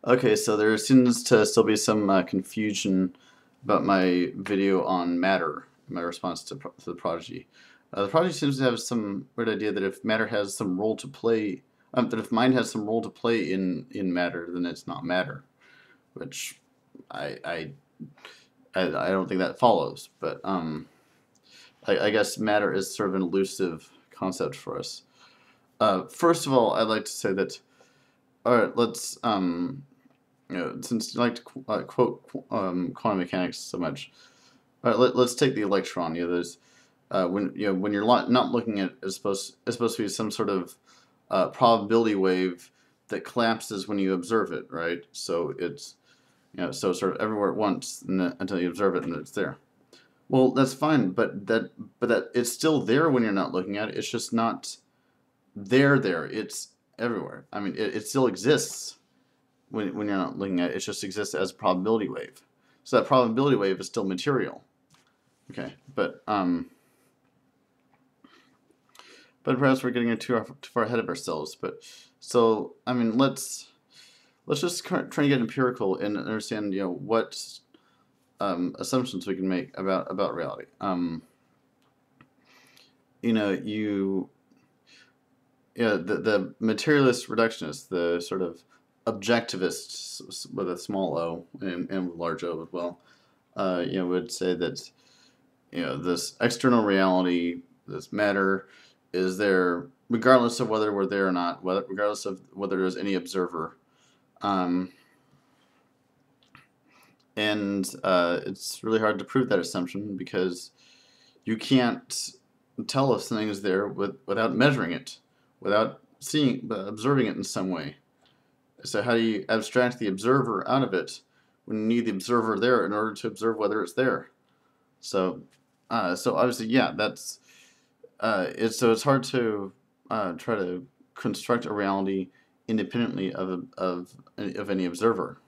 Okay, so there seems to still be some confusion about my video on matter, my response to the Prodigy. The Prodigy seems to have some weird idea that if matter has some role to play, that if mind has some role to play in matter, then it's not matter, which I I I don't think that follows. But I guess matter is sort of an elusive concept for us. First of all, I'd like to say that all right, let's since you like to quote quantum mechanics so much, let's take the electron. There's when you're not looking at it's supposed to be some sort of probability wave that collapses when you observe it, right? So it's so sort of everywhere at once until you observe it and it's there. Well, that's fine, but that it's still there when you're not looking at it. It's just not there. It's everywhere. I mean, it still exists when you're not looking at it. It just exists as a probability wave. So that probability wave is still material. Okay, but perhaps we're getting too far ahead of ourselves. But so I mean, let's just try and get empirical and understand what assumptions we can make about reality. You the materialist reductionists, the sort of objectivists with a small o and large O as well, would say that this external reality, this matter, is there regardless of whether we're there or not, regardless of whether there's any observer, um, and it's really hard to prove that assumption because you can't tell if something is there without measuring it, without observing it in some way. So how do you abstract the observer out of it when you need the observer there in order to observe whether it's there? So, so obviously, yeah, that's it's hard to try to construct a reality independently of any observer.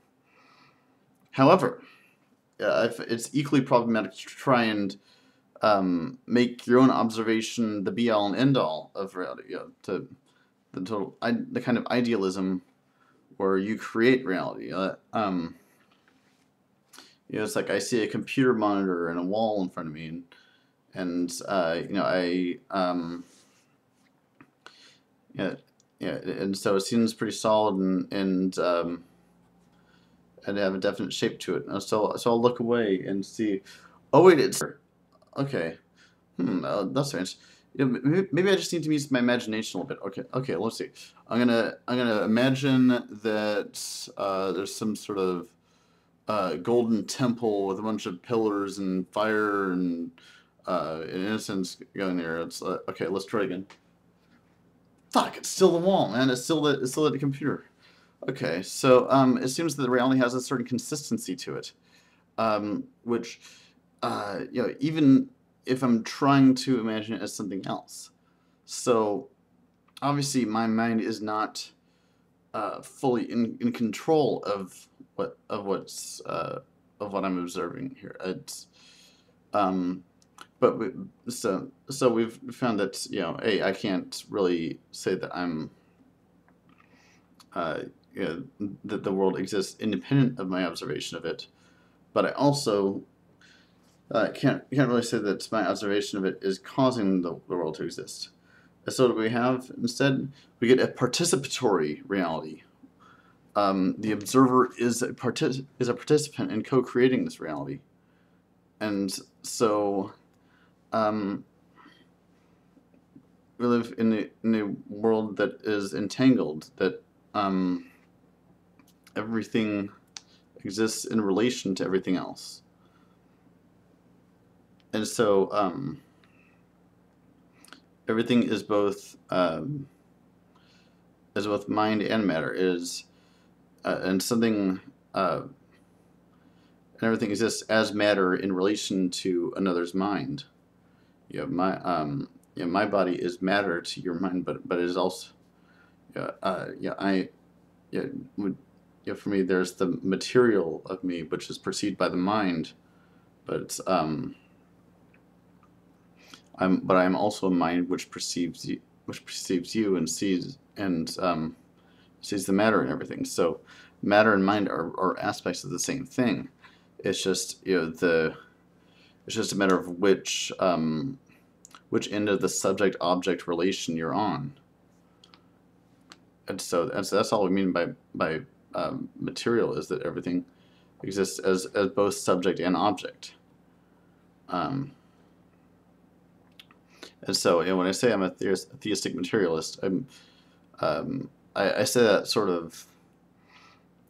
However, it's equally problematic to try and make your own observation the be all and end all of reality. To the kind of idealism where you create reality. It's like I see a computer monitor and a wall in front of me, and yeah, and so it seems pretty solid and have a definite shape to it. So I'll look away and see. Oh wait, it's okay. That's strange. Maybe I just need to use my imagination a little bit. Okay. Let's see. I'm gonna imagine that there's some sort of golden temple with a bunch of pillars and fire and innocence going there. It's okay. Let's try again. Fuck! It's still the wall, man. It's still the computer. Okay, so it seems that the reality has a certain consistency to it, which even if I'm trying to imagine it as something else. So obviously, my mind is not fully in control of what I'm observing here. It's um, but so we've found that I can't really say that I'm uh, that the world exists independent of my observation of it, but I also can't really say that my observation of it is causing the world to exist. So what we have instead, we get a participatory reality. The observer is a participant in co-creating this reality, and so um, we live in a world that is entangled. That everything exists in relation to everything else, and so everything is both mind and matter. Is and something and everything exists as matter in relation to another's mind. My body is matter to your mind, but it is also yeah would for me there's the material of me which is perceived by the mind, but I'm also a mind which perceives you and sees and sees the matter in everything. So matter and mind are aspects of the same thing. It's just it's just a matter of which end of the subject-object relation you're on. And so that's all we mean by material, is that everything exists as both subject and object. And so, when I say I'm a theistic materialist, I say that sort of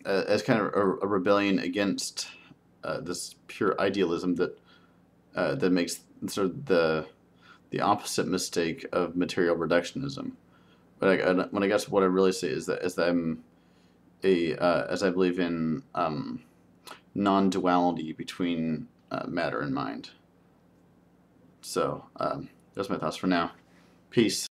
as kind of a rebellion against this pure idealism that makes sort of the opposite mistake of material reductionism. But when I guess what I really say is that I'm as I believe in non-duality between matter and mind. So those are my thoughts for now. Peace.